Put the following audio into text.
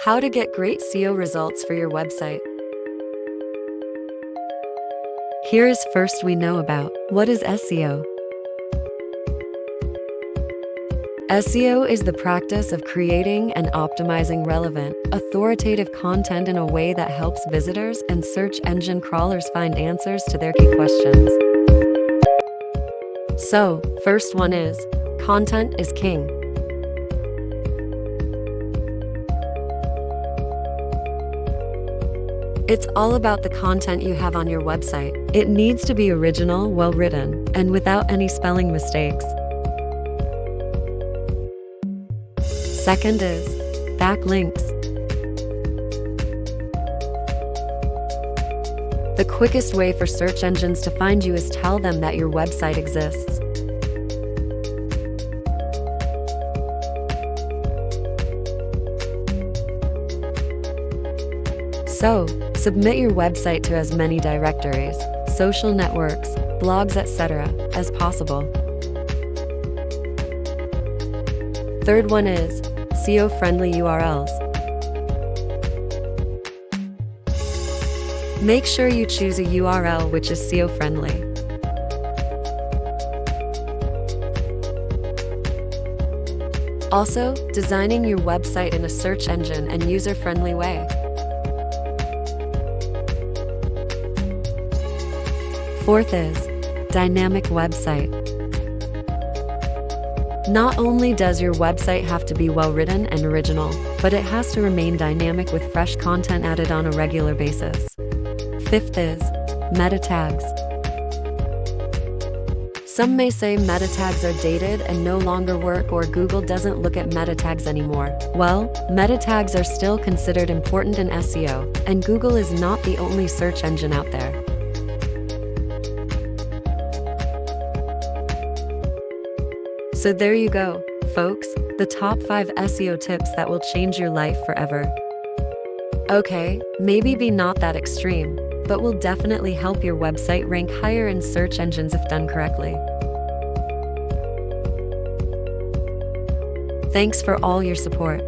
How to get great SEO results for your website. Here is first we know about what is SEO. SEO is the practice of creating and optimizing relevant, authoritative content in a way that helps visitors and search engine crawlers find answers to their key questions. So, first one is, content is king. It's all about the content you have on your website. It needs to be original, well-written, and without any spelling mistakes. Second is backlinks. The quickest way for search engines to find you is tell them that your website exists. So, submit your website to as many directories, social networks, blogs, etc. as possible. Third one is SEO-Friendly URLs. Make sure you choose a URL which is SEO-friendly. Also, designing your website in a search engine and user-friendly way. Fourth is dynamic website. Not only does your website have to be well-written and original, but it has to remain dynamic with fresh content added on a regular basis. Fifth is meta tags. Some may say meta tags are dated and no longer work, or Google doesn't look at meta tags anymore. Well, meta tags are still considered important in SEO, and Google is not the only search engine out there. So there you go, folks, the top 5 SEO tips that will change your life forever. Okay, maybe not that extreme, but will definitely help your website rank higher in search engines if done correctly. Thanks for all your support.